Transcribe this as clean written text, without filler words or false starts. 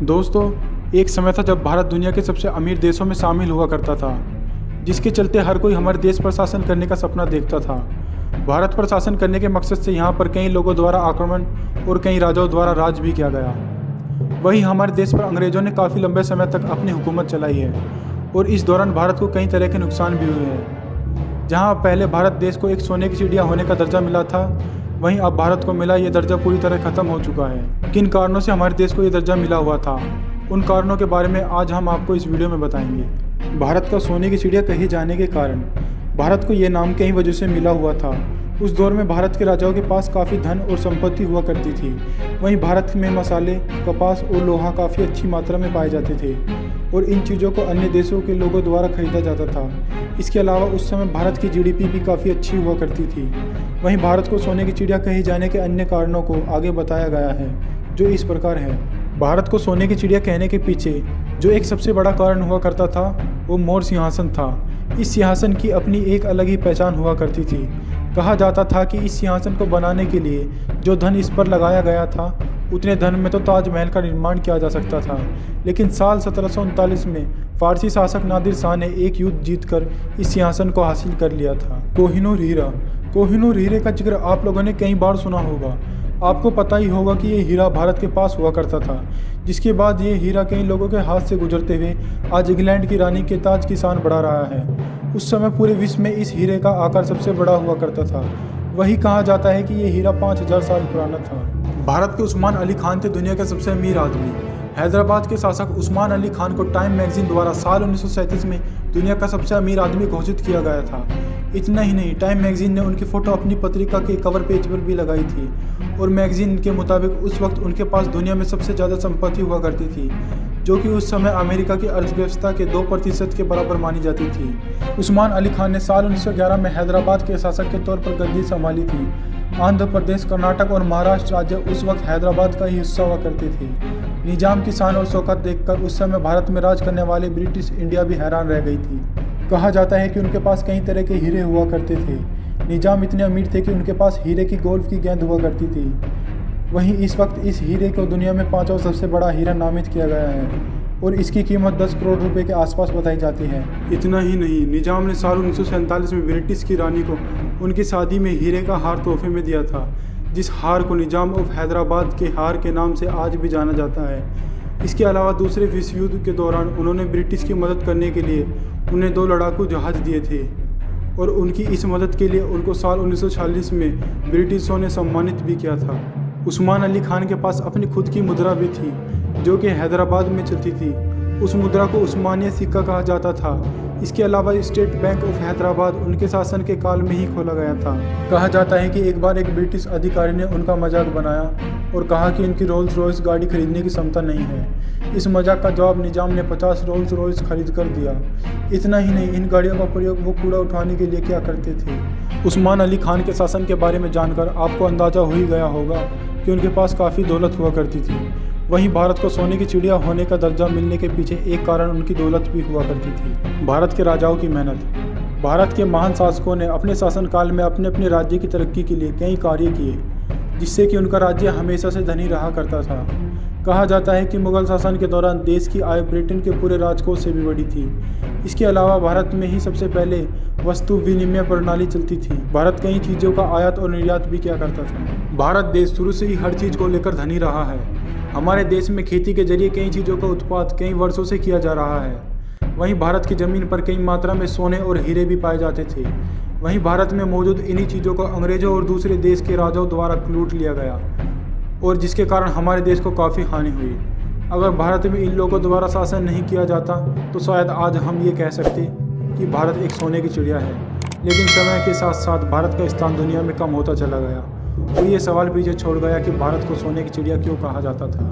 दोस्तों, एक समय था जब भारत दुनिया के सबसे अमीर देशों में शामिल हुआ करता था, जिसके चलते हर कोई हमारे देश पर शासन करने का सपना देखता था। भारत पर शासन करने के मकसद से यहाँ पर कई लोगों द्वारा आक्रमण और कई राजाओं द्वारा राज भी किया गया। वहीं हमारे देश पर अंग्रेज़ों ने काफ़ी लंबे समय तक अपनी हुकूमत चलाई है और इस दौरान भारत को कई तरह के नुकसान भी हुए हैं। जहाँ पहले भारत देश को एक सोने की चिड़िया होने का दर्जा मिला था, वहीं अब भारत को मिला ये दर्जा पूरी तरह ख़त्म हो चुका है। किन कारणों से हमारे देश को ये दर्जा मिला हुआ था, उन कारणों के बारे में आज हम आपको इस वीडियो में बताएंगे। भारत का सोने की चिड़िया कहे जाने के कारण भारत को ये नाम कई वजह से मिला हुआ था। उस दौर में भारत के राजाओं के पास काफ़ी धन और संपत्ति हुआ करती थी। वहीं भारत में मसाले, कपास और लोहा काफ़ी अच्छी मात्रा में पाए जाते थे और इन चीज़ों को अन्य देशों के लोगों द्वारा खरीदा जाता था। इसके अलावा उस समय भारत की जीडीपी भी काफ़ी अच्छी हुआ करती थी। वहीं भारत को सोने की चिड़िया कहे जाने के अन्य कारणों को आगे बताया गया है, जो इस प्रकार है। भारत को सोने की चिड़िया कहने के पीछे जो एक सबसे बड़ा कारण हुआ करता था, वो मोर सिंहासन था। इस सिंहासन की अपनी एक अलग ही पहचान हुआ करती थी। कहा जाता था कि इस सिंहासन को बनाने के लिए जो धन इस पर लगाया गया था, उतने धन में तो ताजमहल का निर्माण किया जा सकता था। लेकिन साल 1739 में फारसी शासक नादिर शाह ने एक युद्ध जीतकर इस सिंहासन को हासिल कर लिया था। कोहिनूर हीरा। कोहिनूर हीरे का जिक्र आप लोगों ने कई बार सुना होगा। आपको पता ही होगा कि ये हीरा भारत के पास हुआ करता था, जिसके बाद ये हीरा कई लोगों के हाथ से गुजरते हुए आज इंग्लैंड की रानी के ताज की शान बढ़ा रहा है। उस समय पूरे विश्व में इस हीरे का आकार सबसे बड़ा हुआ करता था। वही कहा जाता है कि ये हीरा 5000 साल पुराना था। भारत के उस्मान अली खान थे दुनिया के सबसे अमीर आदमी। हैदराबाद के शासक उस्मान अली खान को टाइम मैगजीन द्वारा साल 1937 में दुनिया का सबसे अमीर आदमी घोषित किया गया था। इतना ही नहीं, टाइम मैगजीन ने उनकी फ़ोटो अपनी पत्रिका के कवर पेज पर भी लगाई थी और मैगजीन के मुताबिक उस वक्त उनके पास दुनिया में सबसे ज़्यादा संपत्ति हुआ करती थी, जो कि उस समय अमेरिका की अर्थव्यवस्था के 2% के बराबर मानी जाती थी। उस्मान अली खान ने साल 1911 में हैदराबाद के शासक के तौर पर गद्दी संभाली थी। आंध्र प्रदेश, कर्नाटक और महाराष्ट्र राज्य उस वक्त हैदराबाद का ही हिस्सा हुआ करते थे। निजाम की शान और शौकत देखकर उस समय भारत में राज करने वाले ब्रिटिश इंडिया भी हैरान रह गई थी। कहा जाता है कि उनके पास कई तरह के हीरे हुआ करते थे। निजाम इतने अमीर थे कि उनके पास हीरे की गोल्फ की गेंद हुआ करती थी। वहीं इस वक्त इस हीरे को दुनिया में 5वां सबसे बड़ा हीरा नामित किया गया है और इसकी कीमत 10 करोड़ रुपए के आसपास बताई जाती है। इतना ही नहीं, निजाम ने साल 1947 में ब्रिटिश की रानी को उनकी शादी में हीरे का हार तोहफे में दिया था, जिस हार को निजाम ऑफ हैदराबाद के हार के नाम से आज भी जाना जाता है। इसके अलावा दूसरे विश्व युद्ध के दौरान उन्होंने ब्रिटिश की मदद करने के लिए उन्हें 2 लड़ाकू जहाज दिए थे और उनकी इस मदद के लिए उनको साल 1946 में ब्रिटिशों ने सम्मानित भी किया था। उस्मान अली खान के पास अपनी खुद की मुद्रा भी थी, जो कि हैदराबाद में चलती थी। उस मुद्रा को उस्मानिया सिक्का कहा जाता था। इसके अलावा स्टेट बैंक ऑफ हैदराबाद उनके शासन के काल में ही खोला गया था। कहा जाता है कि एक बार एक ब्रिटिश अधिकारी ने उनका मजाक बनाया और कहा कि इनकी रोल्स रॉयस गाड़ी खरीदने की क्षमता नहीं है। इस मजाक का जवाब निजाम ने 50 रोल्स रॉयस खरीद कर दिया। इतना ही नहीं, इन गाड़ियों का प्रयोग वो कूड़ा उठाने के लिए किया करते थे। उस्मान अली खान के शासन के बारे में जानकर आपको अंदाज़ा हो ही गया होगा कि उनके पास काफ़ी दौलत हुआ करती थी। वहीं भारत को सोने की चिड़िया होने का दर्जा मिलने के पीछे एक कारण उनकी दौलत भी हुआ करती थी। भारत के राजाओं की मेहनत। भारत के महान शासकों ने अपने शासनकाल में अपने अपने राज्य की तरक्की के लिए कई कार्य किए, जिससे कि उनका राज्य हमेशा से धनी रहा करता था। कहा जाता है कि मुगल शासन के दौरान देश की आय ब्रिटेन के पूरे राजकोष से भी बड़ी थी। इसके अलावा भारत में ही सबसे पहले वस्तु विनिमय प्रणाली चलती थी। भारत कई चीज़ों का आयात और निर्यात भी किया करता था। भारत देश शुरू से ही हर चीज़ को लेकर धनी रहा है। हमारे देश में खेती के जरिए कई चीज़ों का उत्पादन कई वर्षों से किया जा रहा है। वहीं भारत की ज़मीन पर कई मात्रा में सोने और हीरे भी पाए जाते थे। वहीं भारत में मौजूद इन्हीं चीज़ों को अंग्रेज़ों और दूसरे देश के राजाओं द्वारा लूट लिया गया और जिसके कारण हमारे देश को काफ़ी हानि हुई। अगर भारत में इन लोगों द्वारा शासन नहीं किया जाता तो शायद आज हम ये कह सकते कि भारत एक सोने की चिड़िया है। लेकिन समय के साथ साथ भारत का स्थान दुनिया में कम होता चला गया और ये सवाल पीछे छोड़ गया कि भारत को सोने की चिड़िया क्यों कहा जाता था।